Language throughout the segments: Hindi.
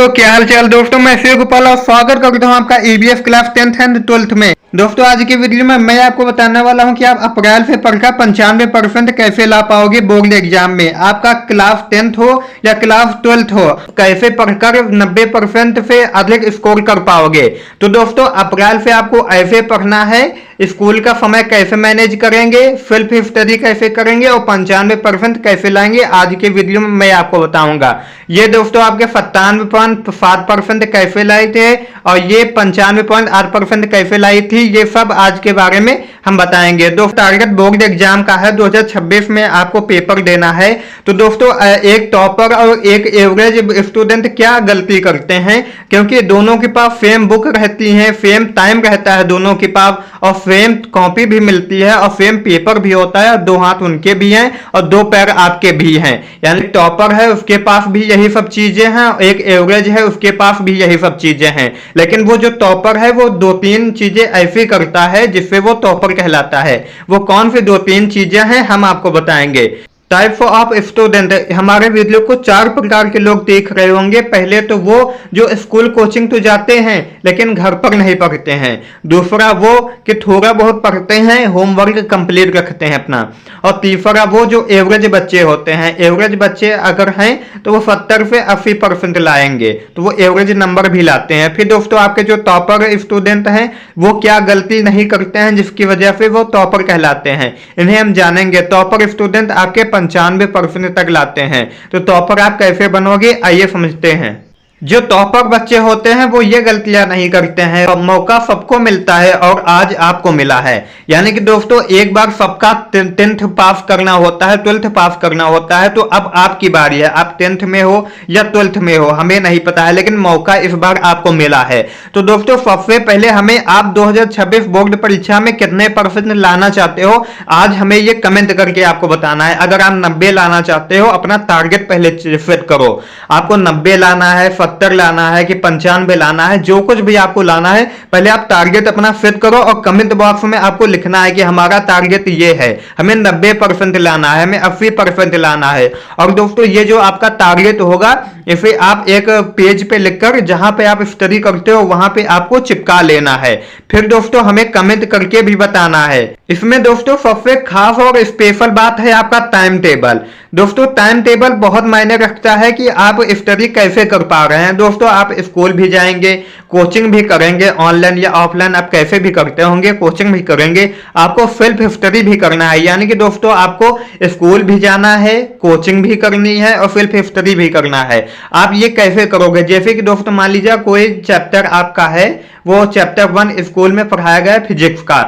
दोस्तों क्या हाल चाल। दोस्तों मैं शिव गोपाल और स्वागत करता हूं आपका EBS class 10th and 12th में। दोस्तों आज की वीडियो में मैं आपको बताने वाला हूं कि आप अप्रैल से पढ़कर 95% कैसे ला पाओगे बोर्ड एग्जाम में। आपका क्लास 10th हो या क्लास 12th हो, कैसे पढ़कर 90% से अधिक स्कोर कर पाओगे। तो दोस्तों अप्रैल से आपको ऐसे पढ़ना है, स्कूल का समय कैसे मैनेज करेंगे, सेल्फ स्टडी कैसे करेंगे और 95% कैसे लाएंगे, आज के वीडियो में मैं आपको बताऊंगा। ये दोस्तों आपके 97.7% कैसे लाए थे और ये 95.8% कैसे लाई थी, ये सब आज के बारे में हम बताएंगे। दोस्तों टारगेट बोर्ड एग्जाम का है, 2026 में आपको पेपर देना है। तो दोस्तों एक टॉपर और एक एवरेज स्टूडेंट क्या गलती करते हैं, क्योंकि दोनों के पास सेम बुक रहती है, सेम टाइम रहता है दोनों के पास, और सेम कॉपी भी मिलती है और सेम पेपर भी होता है। दो हाथ उनके भी हैं और दो पैर आपके भी हैं, यानी टॉपर है उसके पास भी यही सब चीजें हैं, एक एवरेज है उसके पास भी यही सब चीजें हैं। लेकिन वो जो टॉपर है वो दो तीन चीजें ऐसी करता है जिससे वो टॉपर कहलाता है। वो कौन सी दो तीन चीजें हैं हम आपको बताएंगे। टाइप ऑफ स्टूडेंट, हमारे वीडियो को 4 प्रकार के लोग देख रहे होंगे। पहले तो वो जो स्कूल कोचिंग तो जाते हैं लेकिन घर पर नहीं पढ़ते हैं। दूसरा वो कि थोड़ा बहुत पढ़ते हैं, होमवर्क कंप्लीट रखते हैं अपना। और तीसरा वो जो एवरेज बच्चे होते हैं। एवरेज बच्चे अगर हैं तो वो 70 से 80% लाएंगे, तो वो एवरेज नंबर भी लाते हैं। फिर दोस्तों आपके जो टॉपर स्टूडेंट हैं वो क्या गलती नहीं करते हैं जिसकी वजह से वो टॉपर कहलाते हैं, इन्हें हम जानेंगे। टॉपर स्टूडेंट आपके 95% तक लाते हैं। तो टॉपर आप कैसे बनोगे आइए समझते हैं। जो टॉपर बच्चे होते हैं वो ये गलतियां नहीं करते हैं। मौका सबको मिलता है और आज आपको मिला है, यानी कि दोस्तों एक बार सबका 10th पास करना होता है, 12th पास करना होता है। तो अब आपकी बारी है, आप 10th में हो या 12th में हो हमें नहीं पता है, लेकिन मौका इस बार आपको मिला है। तो दोस्तों सबसे पहले हमें आप 2026 बोर्ड परीक्षा में कितने % लाना चाहते हो आज हमें ये कमेंट करके आपको बताना है। अगर आप 90 लाना चाहते हो अपना टारगेट पहले सेट करो, आपको 90 लाना है, 70 लाना है कि 95 लाना है, जो कुछ भी आपको लाना है पहले आप टारगेट अपना सेट करो और कमेंट बॉक्स में आपको लिखना है कि हमारा टारगेट ये है, हमें 90% लाना है, हमें 80% लाना है। और दोस्तों ये जो आपका टारगेट होगा इसे आप एक पेज पे लिखकर जहां पे आप स्टडी करते हो वहां पे आपको चिपका लेना है। फिर दोस्तों हमें कमेंट करके भी बताना है। इसमें दोस्तों सबसे खास और स्पेशल बात है आपका टाइम टेबल। दोस्तों टाइम टेबल बहुत मायने रखता है कि आप स्टडी कैसे कर पा रहे हैं। दोस्तों आप स्कूल भी जाएंगे, कोचिंग भी करेंगे, ऑनलाइन या ऑफलाइन आप कैसे भी करते होंगे, कोचिंग भी करेंगे, आपको सेल्फ स्टडी भी करना है। यानी कि दोस्तों आपको स्कूल भी जाना है, कोचिंग भी करनी है और सेल्फ स्टडी भी करना है। आप ये कैसे करोगे, जैसे कि दोस्तों मान लीजिए कोई चैप्टर आपका है, वो चैप्टर 1 स्कूल में पढ़ाया गया फिजिक्स का,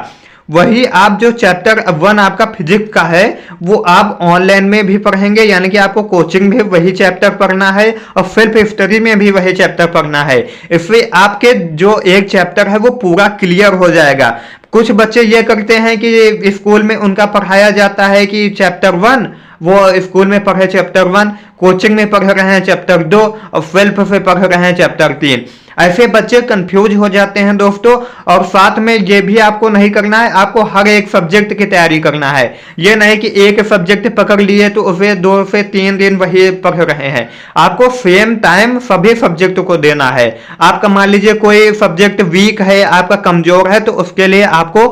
वही आप जो चैप्टर 1 आपका फिजिक्स का है वो आप ऑनलाइन में भी पढ़ेंगे, यानी कि आपको कोचिंग में वही चैप्टर पढ़ना है और सेल्फ स्टडी में भी वही चैप्टर पढ़ना है। इसलिए आपके जो एक चैप्टर है वो पूरा क्लियर हो जाएगा। कुछ बच्चे ये करते हैं कि स्कूल में उनका पढ़ाया जाता है कि चैप्टर 1, वो स्कूल में पढ़े चैप्टर 1, कोचिंग में पढ़ रहे हैं चैप्टर 2 और सेल्फ से पढ़ रहे हैं चैप्टर 3। ऐसे बच्चे कंफ्यूज हो जाते हैं दोस्तों। और साथ में ये भी आपको नहीं करना है, आपको हर एक सब्जेक्ट की तैयारी करना है। ये नहीं कि एक सब्जेक्ट पकड़ लिए तो उसे 2 से 3 दिन वही पढ़ रहे हैं, आपको सेम टाइम सभी सब्जेक्ट को देना है। आपका मान लीजिए कोई सब्जेक्ट वीक है, आपका कमजोर है, तो उसके लिए आपको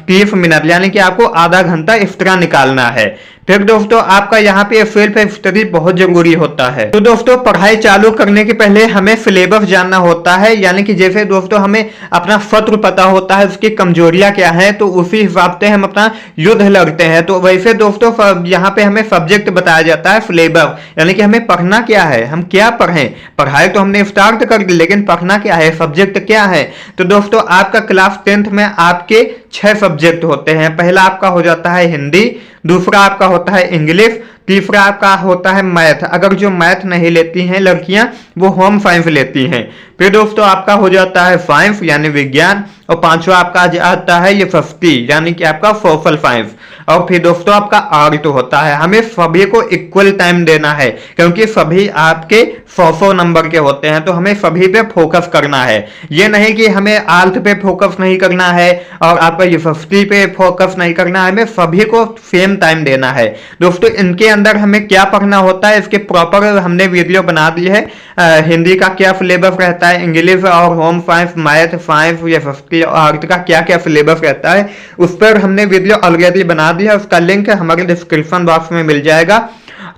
30 मिनट यानी कि आपको आधा घंटा एक्स्ट्रा निकालना है। फिर दोस्तों आपका यहाँ पे सेल्फ स्टडी बहुत जरूरी होता है। तो दोस्तों पढ़ाई चालू करने के पहले हमें सिलेबस जानना होता है, यानी कि जैसे दोस्तों हमें अपना सत्र पता होता है, उसकी कमजोरियां क्या हैं, तो उसी हिसाब से हम अपना युद्ध लड़ते हैं। तो वैसे दोस्तों यहाँ पे हमें सब्जेक्ट बताया जाता है, सिलेबस, यानी कि हमें पढ़ना क्या है, हम क्या पढ़ें। पढ़ाई तो हमने स्टार्ट कर दी लेकिन पढ़ना क्या है, सब्जेक्ट क्या है। तो दोस्तों आपका क्लास 10th में आपके 6 सब्जेक्ट होते हैं। पहला आपका हो जाता है हिंदी, दूसरा आपका होता है इंग्लिश, तीसरा आपका होता है मैथ। अगर जो मैथ नहीं लेती हैं लड़कियां वो होम साइंस लेती हैं। फिर दोस्तों आपका हो जाता है 5 यानी विज्ञान, और पांचवा आपका आता है ये 50 यानी कि आपका सोशल साइंस, और फिर दोस्तों आपका आर्ट होता है। हमें सभी को इक्वल टाइम देना है क्योंकि सभी आपके 100 नंबर के होते हैं, तो हमें सभी पे फोकस करना है। ये नहीं कि हमें आर्ट पे फोकस नहीं करना है और आपका ये 50 पे फोकस नहीं करना है, हमें सभी को सेम टाइम देना है। दोस्तों इनके अंदर हमें क्या पढ़ना होता है इसके प्रॉपर हमने वीडियो बना दी है। हिंदी का क्या सिलेबस रहता है, इंग्लिश और होम साइंस, मैथ साइंस, ये 50 आर्ट का क्या क्या सिलेबस रहता है, उस पर हमने वीडियो ऑलरेडी बना दी है। उसका लिंक हमारे डिस्क्रिप्शन बॉक्स में मिल जाएगा,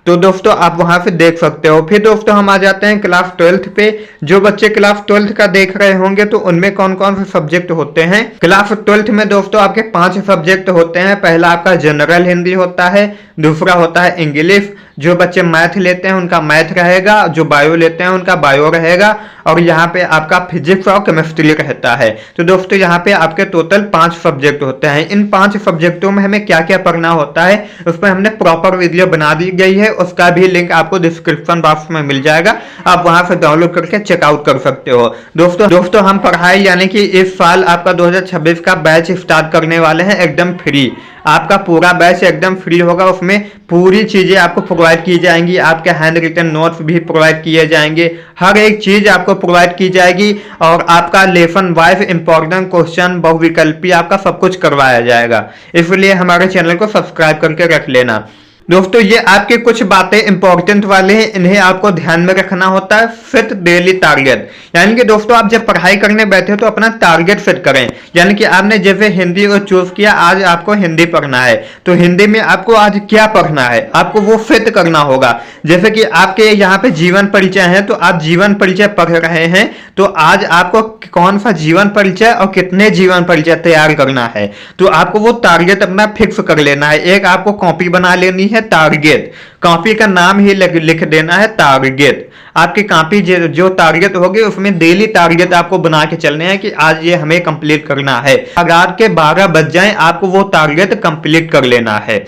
तो दोस्तों आप वहां से देख सकते हो। फिर दोस्तों हम आ जाते हैं क्लास 12th पे। जो बच्चे क्लास 12th का देख रहे होंगे तो उनमें कौन कौन से सब्जेक्ट होते हैं। क्लास 12th में दोस्तों आपके 5 सब्जेक्ट होते हैं। पहला आपका जनरल हिंदी होता है, दूसरा होता है इंग्लिश, जो बच्चे मैथ लेते हैं उनका मैथ रहेगा, जो बायो लेते हैं उनका बायो रहेगा, और यहाँ पे आपका फिजिक्स और केमिस्ट्री रहता है। तो दोस्तों यहाँ पे आपके टोटल 5 सब्जेक्ट होते हैं। इन 5 सब्जेक्टों में हमें क्या क्या पढ़ना होता है उस पर हमने प्रॉपर वीडियो बना दी गई है, उसका भी लिंक आपको डिस्क्रिप्शन बॉक्स में मिल जाएगा, आप वहां से डाउनलोड करके चेकआउट कर सकते हो। दोस्तों हम पढ़ाई यानी कि इस साल आपका 2026 का बैच स्टार्ट करने वाले हैं एकदम फ्री। आपका पूरा बैच एकदम फ्री होगा, उसमें पूरी चीजें आपको प्रोवाइड की जाएंगी, आपके हैंड रिटन नोट्स भी प्रोवाइड किए जाएंगे, हर एक चीज आपको प्रोवाइड की जाएगी, और आपका लेसन वाइज इंपॉर्टेंट क्वेश्चन बहुविकल्पी आपका सब कुछ करवाया जाएगा। इसलिए हमारे चैनल को सब्सक्राइब करके रख लेना। दोस्तों ये आपके कुछ बातें इंपॉर्टेंट वाले हैं, इन्हें आपको ध्यान में रखना होता है। सेट डेली टारगेट, यानी कि दोस्तों आप जब पढ़ाई करने बैठे तो अपना टारगेट सेट करें। यानी कि आपने जैसे हिंदी को चूज किया, आज आपको हिंदी पढ़ना है, तो हिंदी में आपको आज क्या पढ़ना है आपको वो सेट करना होगा। जैसे कि आपके यहाँ पे जीवन परिचय है, तो आप जीवन परिचय पढ़ रहे हैं, तो आज आपको कौन सा जीवन परिचय और कितने जीवन परिचय तैयार करना है, तो आपको वो टारगेट अपना फिक्स कर लेना है। एक आपको कॉपी बना लेनी है टारगेट, कॉपी का नाम ही लिख देना है टारगेट। आपकी कॉपी जो टारगेट होगी उसमें डेली टारगेट आपको बना के चलने हैं कि आज ये हमें कंप्लीट करना है। अगर रात के 12 बज जाएं आपको वो टारगेट कंप्लीट कर लेना है।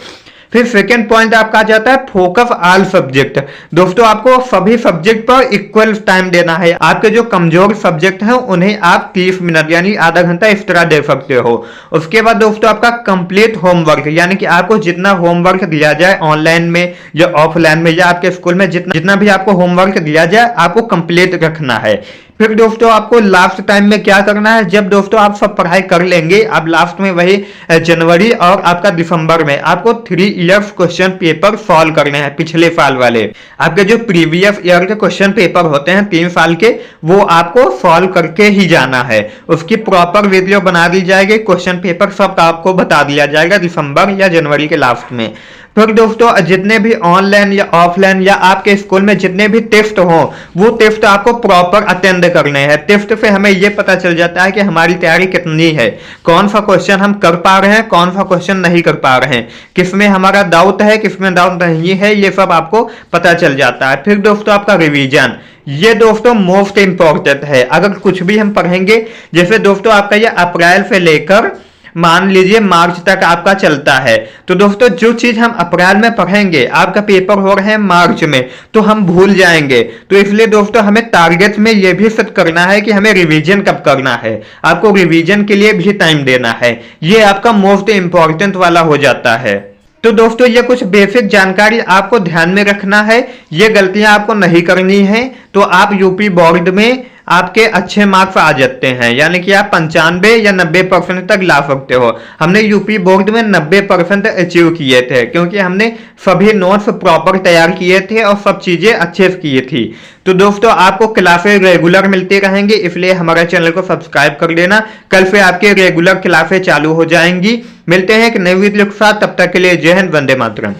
फिर सेकेंड पॉइंट आपका आ जाता है फोकस ऑल सब्जेक्ट। दोस्तों आपको सभी सब्जेक्ट पर इक्वल टाइम देना है। आपके जो कमजोर सब्जेक्ट हैं उन्हें आप 30 मिनट यानी आधा घंटा एक्स्ट्रा दे सकते हो। उसके बाद दोस्तों आपका कंप्लीट होमवर्क, यानी कि आपको जितना होमवर्क दिया जाए ऑनलाइन में या ऑफलाइन में या आपके स्कूल में जितना भी आपको होमवर्क दिया जाए आपको कंप्लीट रखना है। फिर दोस्तों आपको लास्ट टाइम में क्या करना है, जब दोस्तों आप सब पढ़ाई कर लेंगे, अब लास्ट में वही जनवरी और आपका दिसंबर में आपको 3 इयर्स क्वेश्चन पेपर सॉल्व करने हैं। पिछले साल वाले आपके जो प्रीवियस ईयर के क्वेश्चन पेपर होते हैं 3 साल के, वो आपको सॉल्व करके ही जाना है। उसकी प्रॉपर वीडियो बना दी जाएगी, क्वेश्चन पेपर सब आपको बता दिया जाएगा दिसंबर या जनवरी के लास्ट में। फिर दोस्तों जितने भी ऑनलाइन या ऑफलाइन या आपके स्कूल में जितने भी टेस्ट हो, वो टेस्ट आपको प्रॉपर अटेंड करने हैं। टेस्ट से हमें ये पता चल जाता है कि हमारी तैयारी कितनी है, कौन सा क्वेश्चन हम कर पा रहे हैं, कौन सा क्वेश्चन नहीं कर पा रहे हैं, किसमें हमारा डाउट है, किसमें डाउट नहीं है, ये सब आपको पता चल जाता है। फिर दोस्तों आपका रिवीजन, ये दोस्तों मोस्ट इंपॉर्टेंट है। अगर कुछ भी हम पढ़ेंगे, जैसे दोस्तों आपका ये अप्रैल से लेकर मान लीजिए मार्च तक आपका चलता है, तो दोस्तों जो चीज हम अप्रैल में पढ़ेंगे, आपका पेपर हो रहे हैं मार्च में, तो हम भूल जाएंगे। तो इसलिए दोस्तों हमें टारगेट में यह भी सेट करना है कि हमें रिवीजन कब करना है, आपको रिवीजन के लिए भी टाइम देना है। ये आपका मोस्ट इंपॉर्टेंट वाला हो जाता है। तो दोस्तों ये कुछ बेसिक जानकारी आपको ध्यान में रखना है, ये गलतियां आपको नहीं करनी है, तो आप यूपी बोर्ड में आपके अच्छे मार्क्स आ जाते हैं, यानी कि आप 95 या 90% तक ला सकते हो। हमने यूपी बोर्ड में 90% अचीव किए थे, क्योंकि हमने सभी नोट्स प्रॉपर तैयार किए थे और सब चीजें अच्छे से की थी। तो दोस्तों आपको क्लासेस रेगुलर मिलती रहेंगी, इसलिए हमारे चैनल को सब्सक्राइब कर लेना। कल से आपके रेगुलर क्लासेस चालू हो जाएंगी। मिलते हैं एक नई वीडियो के साथ, तब तक के लिए जय हिंद, वंदे मातरम।